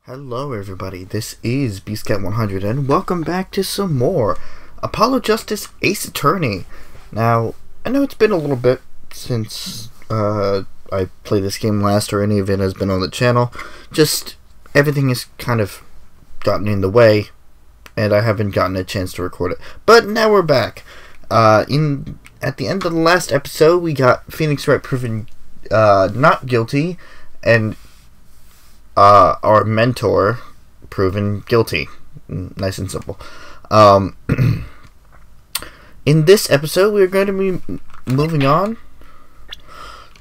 Hello everybody, this is pt.1 and welcome back to some more Apollo Justice Ace Attorney. Now, I know it's been a little bit since I played this game last or any of it has been on the channel. Just everything has kind of gotten in the way and I haven't gotten a chance to record it. But now we're back. At the end of the last episode, we got Phoenix Wright proven not guilty and our mentor proven guilty. Nice and simple. In this episode, we're going to be moving on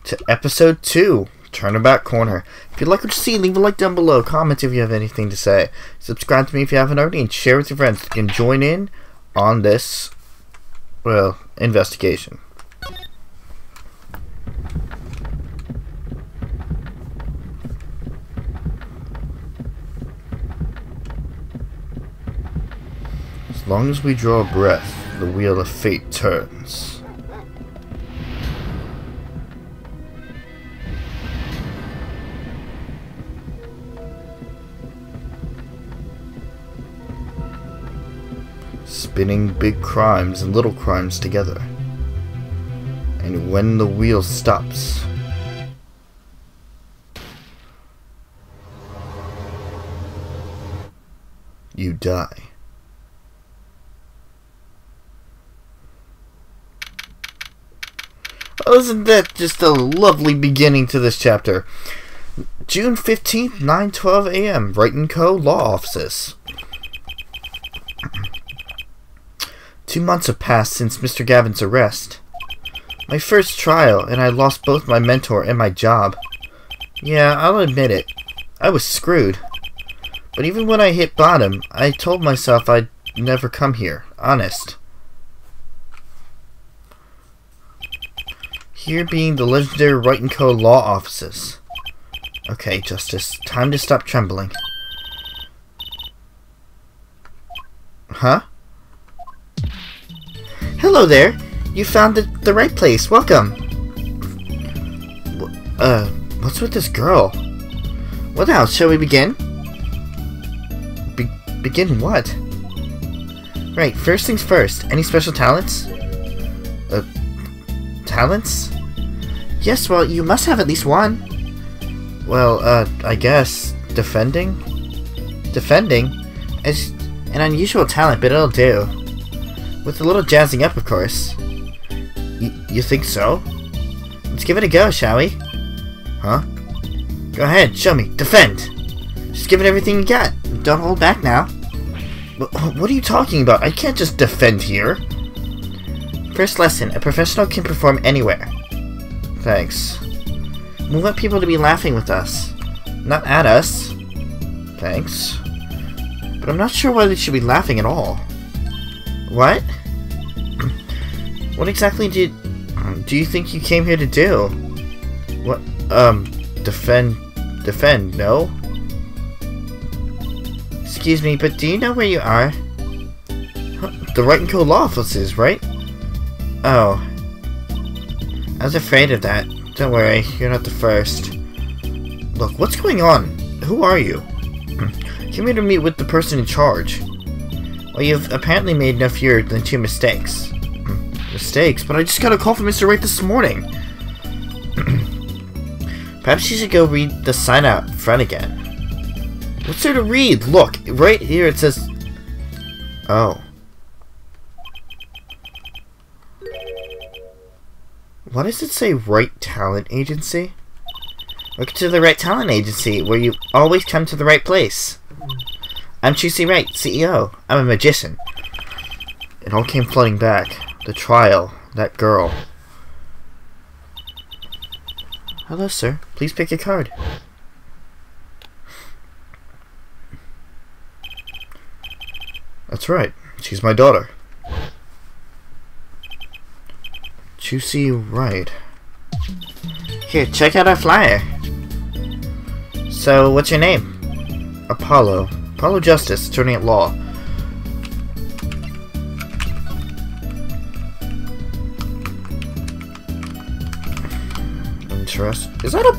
to episode 2, Turnabout Corner. If you like what you see, leave a like down below, comment if you have anything to say, subscribe to me if you haven't already, and share with your friends. You can join in on this, well, investigation. As long as we draw a breath, the wheel of fate turns. Spinning big crimes and little crimes together. And when the wheel stops, you die. Oh, isn't that just a lovely beginning to this chapter? June 15th, 9:12 a.m. Wright & Co. Law Offices. 2 months have passed since Mr. Gavin's arrest. My first trial, and I lost both my mentor and my job. Yeah, I'll admit it. I was screwed. But even when I hit bottom, I told myself I'd never come here. Honest. Here being the legendary Wright & Co. Law Offices. Okay, Justice. Time to stop trembling. Huh? Hello there! You found the right place. Welcome! What's with this girl? Well now, shall we begin? Begin what? Right, first things first. Any special talents? Talents? Yes, well, you must have at least one. Well, I guess defending? Defending? It's an unusual talent, but it'll do. With a little jazzing up, of course. You think so? Let's give it a go, shall we? Huh? Go ahead, show me. Defend! Just give it everything you got. Don't hold back now. What are you talking about? I can't just defend here. First lesson, a professional can perform anywhere. Thanks. We want people to be laughing with us, not at us. Thanks. But I'm not sure why they should be laughing at all. What? What exactly do you think you came here to do? What, defend, no? Excuse me, but do you know where you are? The Wright & Co. Law Offices, right? Oh. I was afraid of that. Don't worry, you're not the first. Look, what's going on? Who are you? Came here to meet with the person in charge. Well, you've apparently made no fewer than 2 mistakes. Mistakes? But I just got a call from Mr. Wright this morning. Perhaps you should go read the sign out front again. What's there to read? Look, right here it says... Oh. Why does it say Wright Talent Agency? Welcome to the Wright Talent Agency, where you always come to the right place. I'm Chusey Wright, CEO. I'm a magician. It all came flooding back. The trial, that girl. Hello, sir. Please pick your card. That's right. She's my daughter. Chusey Wright. Here, check out our flyer. So, what's your name? Apollo. Apollo Justice, attorney at law. Interest. Is that a...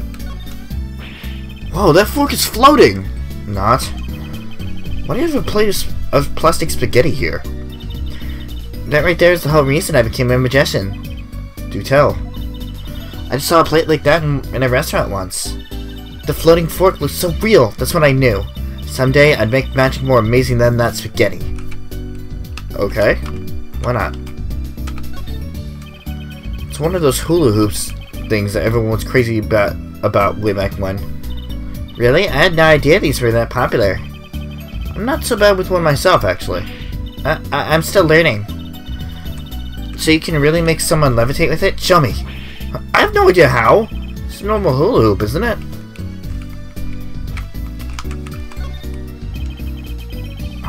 Whoa, that fork is floating! Not? Why do you have a plate of plastic spaghetti here? That right there is the whole reason I became a magician. Do tell. I just saw a plate like that in a restaurant once. The floating fork looked so real, that's when I knew. Someday I'd make magic more amazing than that spaghetti. Okay. Why not? It's one of those hula hoops things that everyone was crazy about way back when. Really? I had no idea these were that popular. I'm not so bad with one myself, actually. I'm still learning. So you can really make someone levitate with it? Show me. I have no idea how. It's a normal hula hoop, isn't it?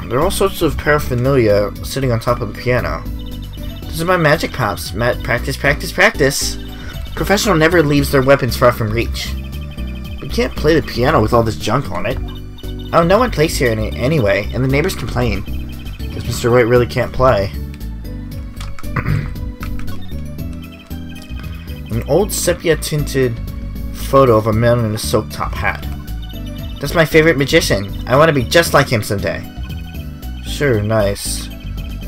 There are all sorts of paraphernalia sitting on top of the piano. Those are my magic pops. Practice, practice, practice. Professional never leaves their weapons far from reach. We can't play the piano with all this junk on it. Oh, no one plays here anyway, and the neighbors complain. Guess Mr. White really can't play. An old sepia-tinted photo of a man in a silk top hat. That's my favorite magician. I want to be just like him someday. Sure, nice.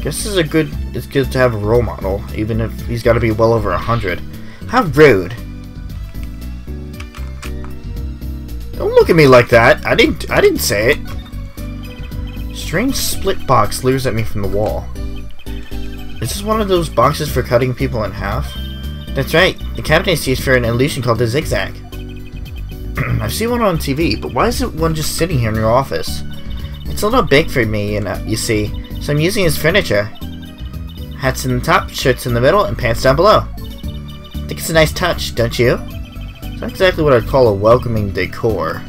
Guess it's good to have a role model, even if he's got to be well over 100. How rude! Don't look at me like that. I didn't say it. Strange split box leers at me from the wall. Is this one of those boxes for cutting people in half? That's right. The cabinet is used for an illusion called the zigzag. I've seen one on TV, but why is it one just sitting here in your office? It's a little big for me, you see, so I'm using it as furniture. Hats in the top, shirts in the middle, and pants down below. I think it's a nice touch, don't you? It's not exactly what I'd call a welcoming decor.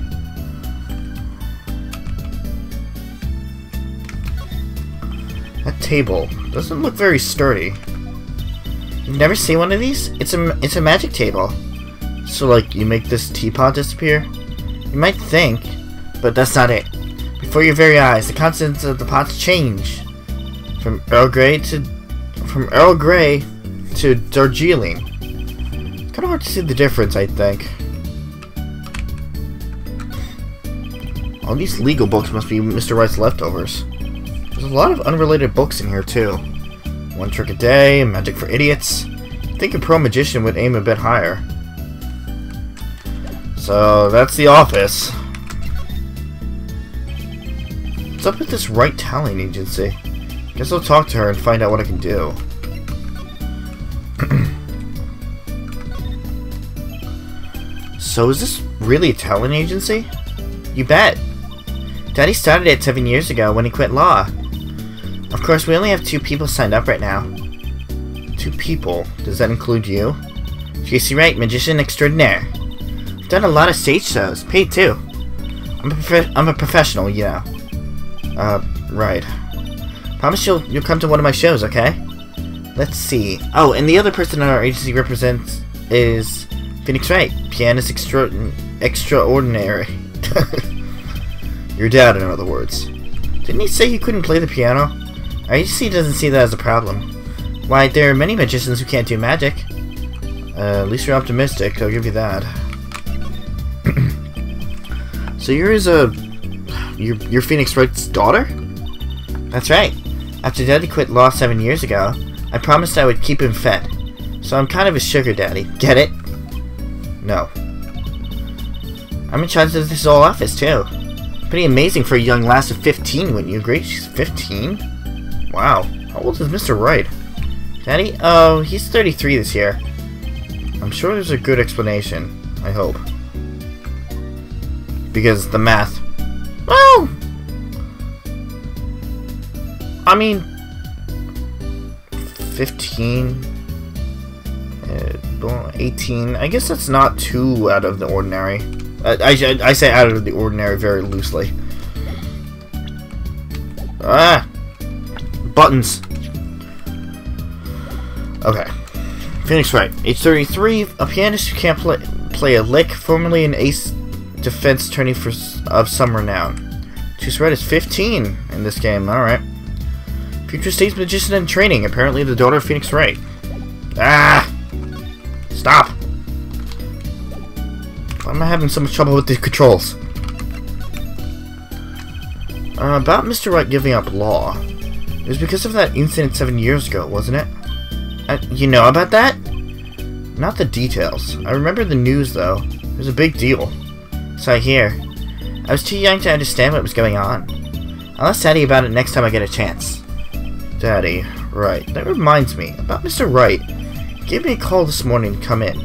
That table doesn't look very sturdy. You've never seen one of these? It's a magic table. So, like, you make this teapot disappear? You might think, but that's not it. Before your very eyes, the contents of the pots change from Earl Grey to Darjeeling. It's kind of hard to see the difference, I think. All these legal books must be Mr. Wright's leftovers. There's a lot of unrelated books in here too. One Trick a Day, Magic for Idiots. I think a pro magician would aim a bit higher. So that's the office. What's up with this Wright Talent Agency? Guess I'll talk to her and find out what I can do. So is this really a talent agency? You bet. Daddy started it 7 years ago when he quit law. Of course, we only have 2 people signed up right now. 2 people? Does that include you? JC Wright, magician extraordinaire. I've done a lot of stage shows, paid too. I'm a professional, you know. Right. Promise you'll come to one of my shows, okay? Let's see. Oh, and the other person our agency represents is Phoenix Wright, pianist extraordinary. Your dad, in other words. Didn't he say he couldn't play the piano? Our agency doesn't see that as a problem. Why, there are many magicians who can't do magic. At least you're optimistic, I'll give you that. So you're Phoenix Wright's daughter? That's right. After Daddy quit law 7 years ago, I promised I would keep him fed. So I'm kind of his sugar daddy. Get it? No. I'm in charge of this whole office, too. Pretty amazing for a young lass of 15, wouldn't you agree? She's 15? Wow. How old is Mr. Wright? Daddy? Oh, he's 33 this year. I'm sure there's a good explanation. I hope. Because the math. Well, I mean, 15, 18. I guess that's not too out of the ordinary. I say out of the ordinary very loosely. Ah, buttons. Okay. Phoenix Wright, age 33, a pianist who can't play a lick, formerly an ace defense attorney of some renown. Choose Red is 15 in this game, alright. Future stage magician in training, apparently the daughter of Phoenix Wright. Ah! Stop! Why am I having so much trouble with the controls? About Mr. Wright giving up law. It was because of that incident 7 years ago, wasn't it? You know about that? Not the details. I remember the news, though. It was a big deal. So I hear. I was too young to understand what was going on. I'll ask Daddy about it next time I get a chance. Daddy, right. That reminds me. About Mr. Wright. He gave me a call this morning to come in.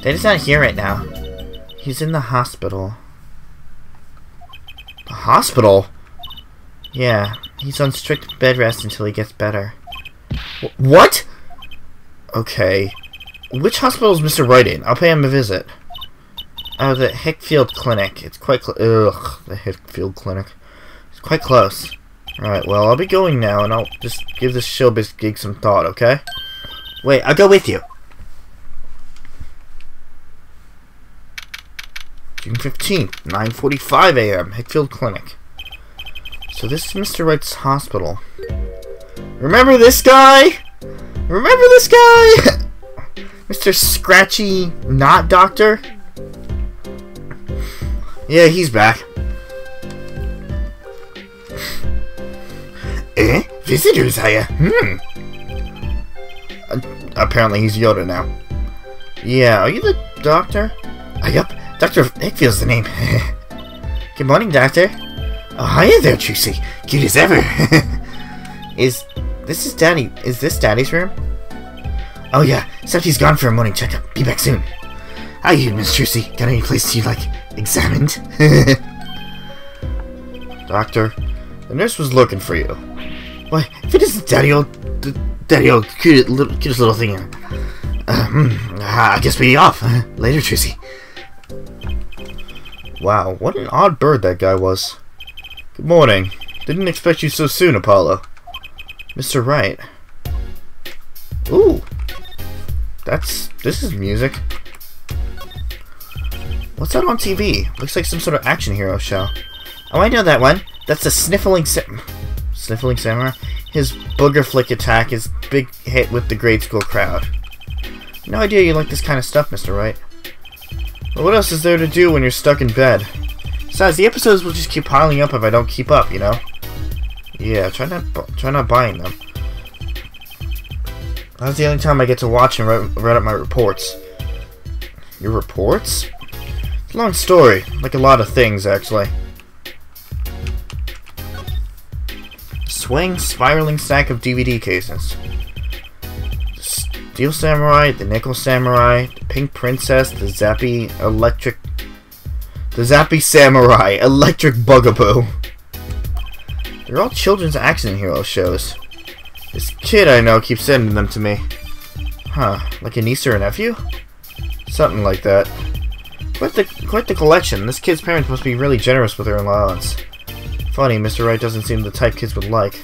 Daddy's not here right now. He's in the hospital. The hospital? Yeah, he's on strict bed rest until he gets better. What? Okay. Which hospital is Mr. Wright in? I'll pay him a visit. Oh, the Hickfield Clinic. It's quite the Hickfield Clinic. It's quite close. Alright, well, I'll be going now, and I'll just give this showbiz gig some thought, okay? Wait, I'll go with you. June 15th, 9:45 a.m., Hickfield Clinic. So this is Mr. Wright's hospital. Remember this guy? Remember this guy? Mr. Scratchy Not Doctor? Yeah, he's back. Visitors, are ya? Apparently he's Yoda now. Yeah, are you the doctor? Yup, Dr. Hickfield's the name. Good morning, Doctor. Oh, hiya there, Trucy. Cute as ever. Is this Daddy's room? Oh yeah, except he's gone for a morning checkup. Be back soon. How you, Miss Trucy? Got any place you like examined? Doctor, the nurse was looking for you. Why, if it isn't Daddy-o, cutest little thing. I guess we off. Later, Trucy. Wow, what an odd bird that guy was. Good morning. Didn't expect you so soon, Apollo. Mr. Wright. Ooh. This is music. What's that on TV? Looks like some sort of action hero show. Oh, I know that one. That's the Sniffling Samurai. His booger flick attack is big hit with the grade school crowd. No idea you like this kind of stuff, Mr. Wright. But what else is there to do when you're stuck in bed? Besides, the episodes will just keep piling up if I don't keep up, you know? Yeah, try not buying them. That's the only time I get to watch and write up my reports. Your reports? It's a long story, like a lot of things, actually. Swing, spiraling stack of DVD cases. The Steel Samurai, the Nickel Samurai, the Pink Princess, the Zappy Samurai, Electric Bugaboo. They're all children's action hero shows. This kid I know keeps sending them to me. Huh, like a niece or a nephew? Something like that. Quite the collection. This kid's parents must be really generous with their allowance. Funny, Mr. Wright doesn't seem the type kids would like.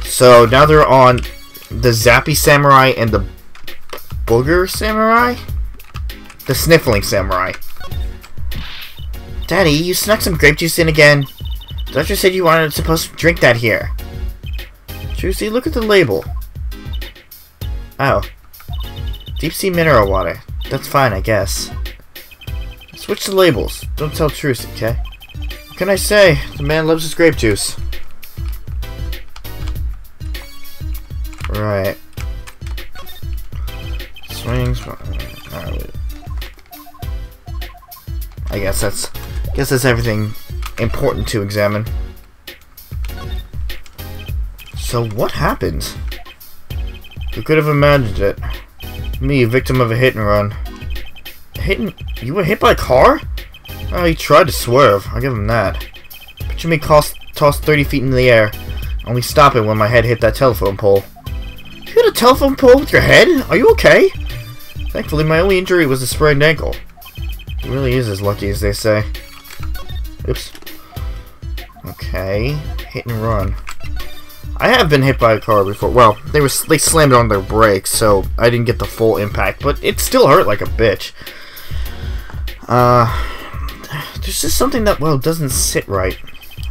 So, now they're on the Zappy Samurai and the Booger Samurai? The Sniffling Samurai. Daddy, you snuck some grape juice in again. The doctor said you weren't supposed to drink that here. Trucy, look at the label. Oh. Deep sea mineral water. That's fine, I guess. Switch the labels. Don't tell Trucy, okay? What can I say? The man loves his grape juice. Right. Swings. Alright. I guess that's everything important to examine. So what happened? Who could have imagined it? Me, victim of a hit and run. You were hit by a car? Oh, he tried to swerve. I'll give him that. Picture me tossed 30 feet into the air, only stopping when my head hit that telephone pole. You hit a telephone pole with your head? Are you okay? Thankfully, my only injury was a sprained ankle. He really is as lucky as they say. Oops. Okay. Hit and run. I have been hit by a car before. Well, they slammed on their brakes, so I didn't get the full impact, but it still hurt like a bitch. There's just something that, well, doesn't sit right.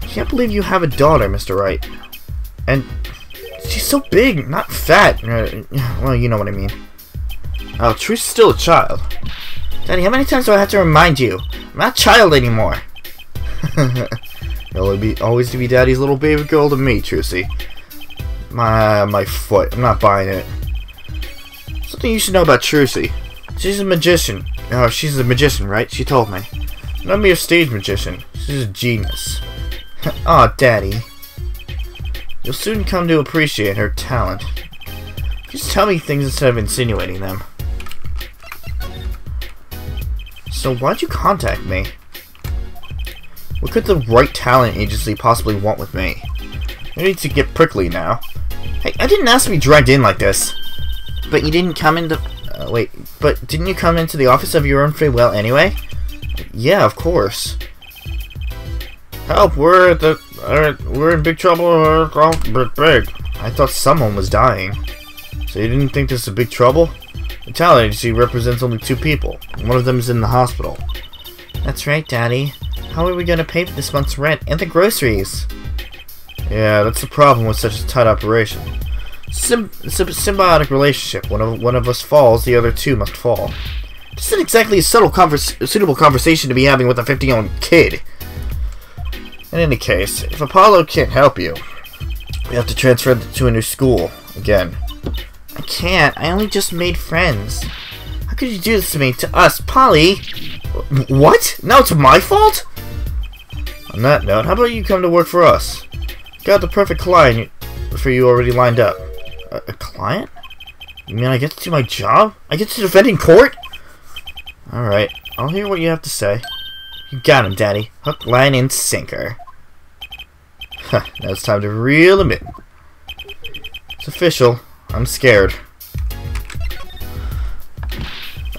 I can't believe you have a daughter, Mr. Wright. And she's so big, not fat. Well, you know what I mean. Oh, Truce's still a child. Daddy, how many times do I have to remind you? I'm not a child anymore. You'll always be Daddy's little baby girl to me, Trucy. My foot. I'm not buying it. Something you should know about Trucy. She's a magician. Oh, she's a magician, right? She told me. Not mere stage magician. She's a genius. Aw, Daddy. You'll soon come to appreciate her talent. Just tell me things instead of insinuating them. So why'd you contact me? What could the right talent agency possibly want with me? I need to get prickly now. Hey, I didn't ask to be dragged in like this. But you didn't come into... wait, but didn't you come into the office of your own free will anyway? Yeah, of course. Help, we're in big trouble, big. I thought someone was dying. So you didn't think this is a big trouble? The talent agency represents only 2 people. One of them is in the hospital. That's right, Daddy. How are we going to pay for this month's rent and the groceries? Yeah, that's the problem with such a tight operation. It's a symbiotic relationship. When one of us falls, the other 2 must fall. This isn't exactly a suitable conversation to be having with a 50-year-old kid. In any case, if Apollo can't help you, we have to transfer to a new school again. I can't. I only just made friends. How could you do this to me? To us, Polly? What? Now it's my fault? On that note, how about you come to work for us? Got the perfect client for you already lined up. A client? You mean I get to do my job? I get to defend in court? Alright, I'll hear what you have to say. You got him, Daddy. Hook, line, and sinker. Huh, now it's time to reel him in. It's official. I'm scared.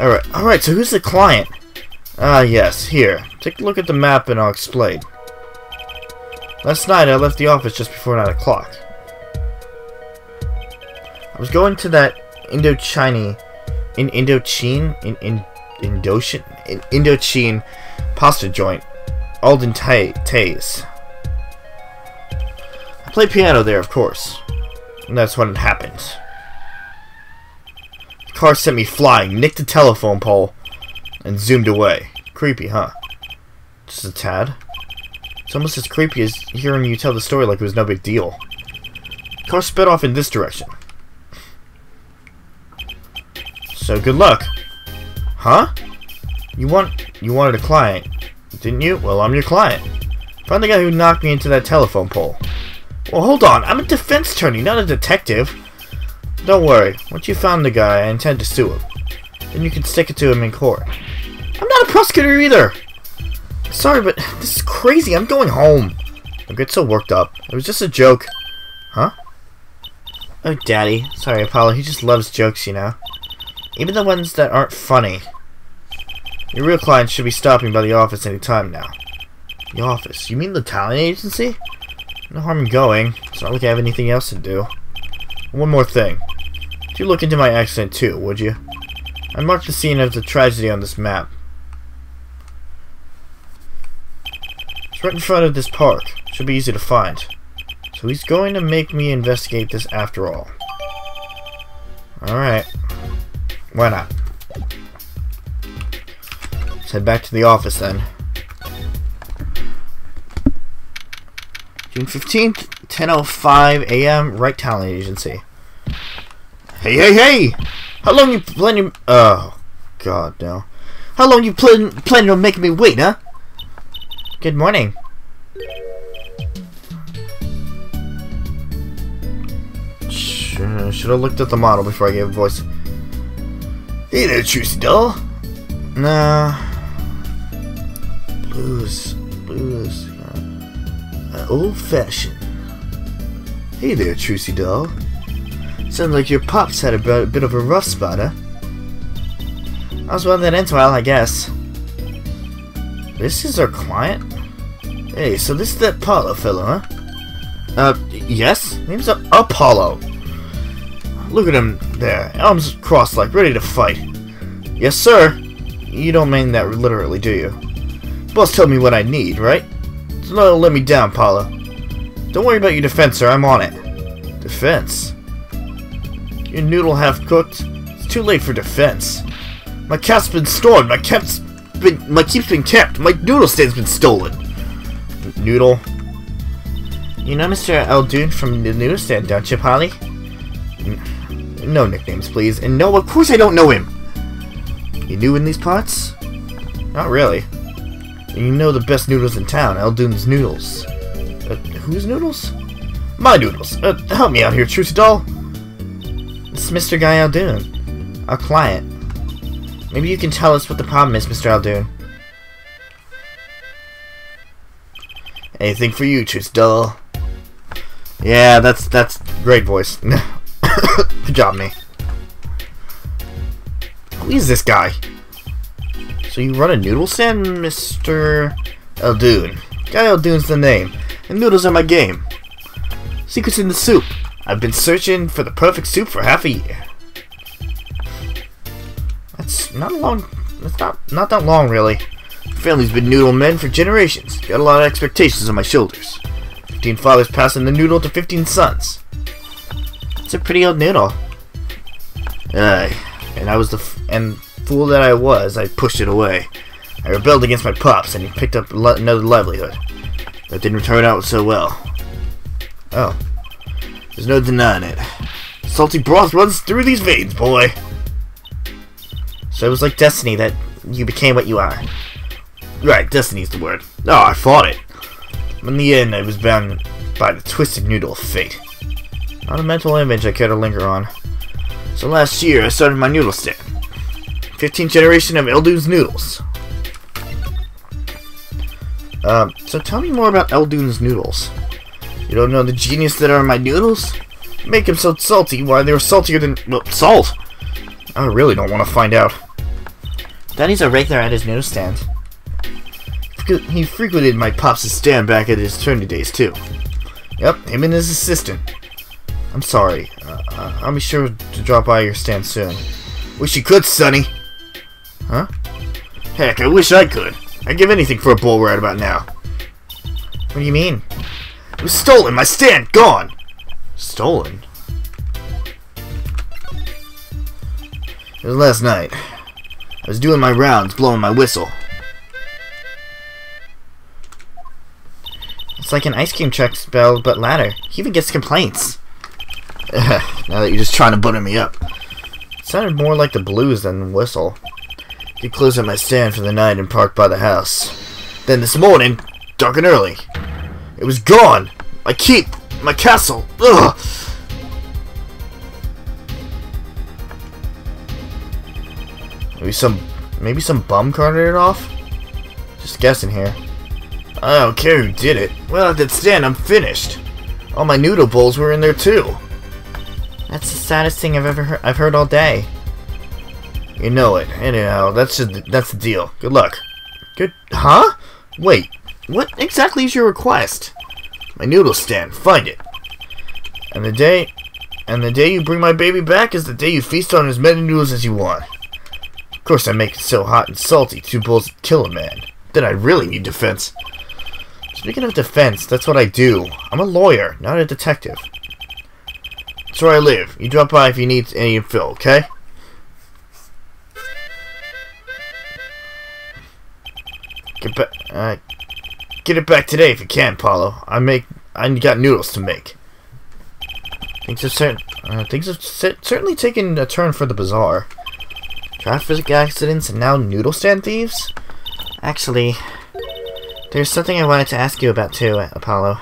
Alright, so who's the client? Ah, yes, here. Take a look at the map and I'll explain. Last night I left the office just before 9 o'clock. I was going to that Indochine pasta joint, Alden Tays. I play piano there, of course. And that's when it happened. The car sent me flying, nicked the telephone pole, and zoomed away. Creepy, huh? Just a tad. It's almost as creepy as hearing you tell the story like it was no big deal. The car sped off in this direction. So good luck. Huh? You wanted a client, didn't you? Well, I'm your client. Find the guy who knocked me into that telephone pole. Well, hold on. I'm a defense attorney, not a detective. Don't worry. Once you found the guy, I intend to sue him. Then you can stick it to him in court. I'm not a prosecutor either. Sorry, but this is crazy. I'm going home. Don't get so worked up. It was just a joke. Huh? Oh, Daddy. Sorry, Apollo. He just loves jokes, you know. Even the ones that aren't funny. Your real client should be stopping by the office any time now. The office? You mean the talent agency? No harm in going. It's not like I have anything else to do. One more thing. Do look into my accident too, would you? I marked the scene of the tragedy on this map. It's right in front of this park. Should be easy to find. So he's going to make me investigate this after all. Alright. Why not? Let's head back to the office then. June 15th, 10:05 a.m. Right Talent Agency. Hey! How long you planning? Oh, God, no. How long you planning on making me wait, huh? Good morning. Should have looked at the model before I gave a voice. Hey there, Trucy doll. Nah. Blues. Old-fashioned. Hey there, Trucy doll. Sounds like your pops had a bit of a rough spot, huh? I was one that ends well, I guess. This is our client? Hey, so this is that Apollo fellow, huh? Yes? Name's Apollo. Look at him there, arms crossed like ready to fight. Yes, sir. You don't mean that literally, do you? Boss told me what I need, right? So don't let me down, Apollo. Don't worry about your defense, sir. I'm on it. Defense? Your noodle half cooked? It's too late for defense. My cat's been stolen. My keep's been kept. My noodle stand's been stolen. Noodle? You know Mr. Eldoon from the newsstand, don't you, Polly? No nicknames, please. And no, of course I don't know him! You new in these parts? Not really. You know the best noodles in town, Eldoon's Noodles. Whose noodles? My noodles! Help me out here, Truce Doll! It's Mr. Guy Eldoon. Our client. Maybe you can tell us what the problem is, Mr. Eldoon. Anything for you, Truce Doll. Yeah, that's great voice. Good job, me. Who is this guy? So you run a noodle stand, Mr. Eldoon? Guy Eldoon's the name, and noodles are my game. Secrets in the soup. I've been searching for the perfect soup for half a year. That's not long. That's not that long, really. Family's been noodle men for generations. Got a lot of expectations on my shoulders. 15 fathers passing the noodle to 15 sons. It's a pretty old noodle. And I was the fool that I was. I pushed it away. I rebelled against my pops, and he picked up another livelihood. That didn't turn out so well. Oh, there's no denying it. Salty broth runs through these veins, boy. So it was like destiny that you became what you are. Right, destiny's the word. Oh, I fought it. In the end, I was bound by the twisted noodle of fate. Not a mental image I care to linger on. So last year, I started my noodle stand. 15th generation of Eldoon's Noodles. So tell me more about Eldoon's Noodles. You don't know the genius that are in my noodles? Make them so salty, why they're saltier than, well, salt! I really don't want to find out. Daddy's a regular at his newsstand. He frequented my pops' stand back at his attorney days, too. Yep, him and his assistant. I'm sorry. I'll be sure to drop by your stand soon. Wish you could, Sonny. Huh? Heck, I wish I could. I'd give anything for a bowl right about now. What do you mean? It was stolen! My stand! Gone! Stolen? It was last night. I was doing my rounds, blowing my whistle. It's like an ice cream truck spell, but louder. He even gets complaints. Now that you're just trying to butter me up. It sounded more like the blues than the whistle. He closed at my stand for the night and parked by the house. Then this morning, dark and early, it was gone! My keep! My castle! Ugh! Maybe some bum carted it off? Just guessing here. I don't care who did it. Well, at that stand, I'm finished. All my noodle bowls were in there too. That's the saddest thing I've heard all day. You know it. Anyhow, that's the deal. Good luck. Good. Huh? Wait. What exactly is your request? My noodle stand. Find it. And the day you bring my baby back is the day you feast on as many noodles as you want. Of course, I make it so hot and salty, 2 bowls would kill a man. Then I really need defense. Speaking of defense, that's what I do. I'm a lawyer, not a detective. That's where I live. You drop by if you need any info, okay? Get it back today if you can, Paulo. I got noodles to make. Things have certainly taken a turn for the bizarre. Traffic accidents and now noodle stand thieves? Actually, there's something I wanted to ask you about too, Apollo.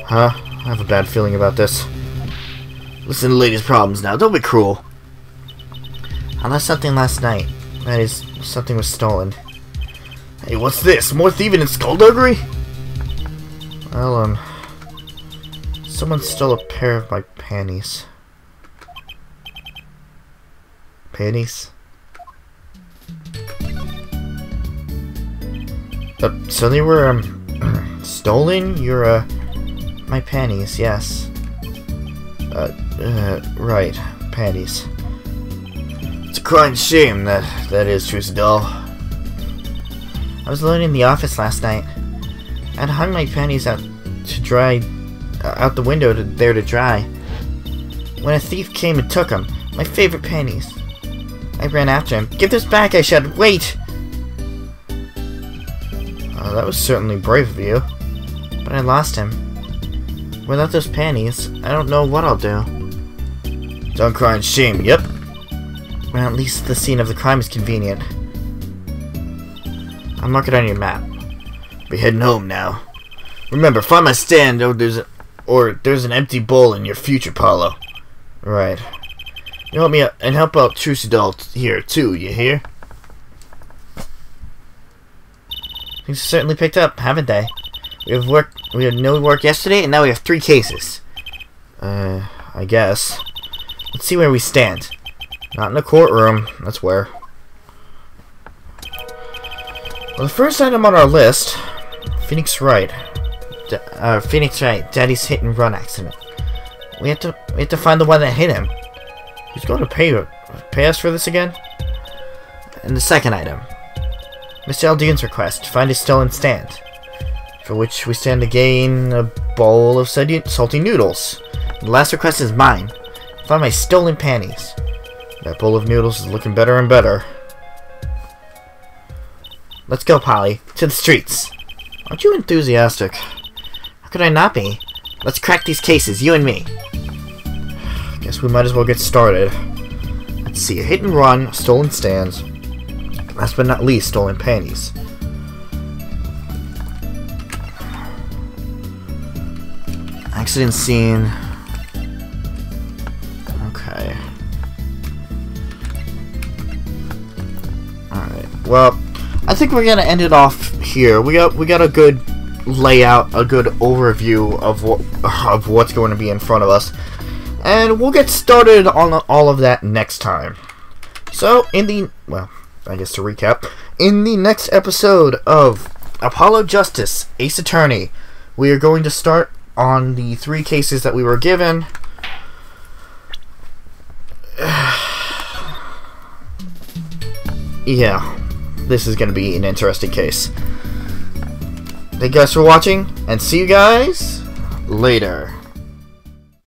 Huh? I have a bad feeling about this. Listen to the lady's problems now. Don't be cruel. I left something last night. That is, something was stolen. Hey, what's this? More thieving and skullduggery? Well, someone stole a pair of my panties. Panties? So they were, stolen? My panties, yes. Right. Panties. It's a crying shame, that is, Truce Doll. I was alone in the office last night. I'd hung my panties out to dry, out the window there to dry. When a thief came and took them, my favorite panties. I ran after him. Give this back, I shouted. Wait! That was certainly brave of you. But I lost him. Without those panties, I don't know what I'll do. Don't cry in shame, yep. Well, at least the scene of the crime is convenient. I'll mark it on your map. Be heading home now. Remember, find my stand or there's an empty bowl in your future, Paulo. Right. You help me out and help out Trucidol here too, you hear? Things have certainly picked up, haven't they? We had no work yesterday, and now we have 3 cases. I guess. Let's see where we stand. Not in the courtroom, that's where. Well, the first item on our list, Phoenix Wright. Phoenix Wright, Daddy's hit and run accident. We have to find the one that hit him. Who's going to pay us for this again? And the second item, Mr. Aldean's request, find his stolen stand. For which we stand to gain a bowl of salty noodles. The last request is mine. Find my stolen panties. That bowl of noodles is looking better and better. Let's go, Polly. To the streets. Aren't you enthusiastic? How could I not be? Let's crack these cases, you and me. Guess we might as well get started. Let's see. A hit and run, stolen stands. Last but not least, stolen panties. Accident scene. Okay. Alright. Well, I think we're gonna end it off here. We got a good layout, a good overview of what's going to be in front of us. And we'll get started on all of that next time. So, I guess to recap, in the next episode of Apollo Justice, Ace Attorney, we are going to start on the 3 cases that we were given. Yeah, this is going to be an interesting case. Thank you guys for watching, and see you guys later.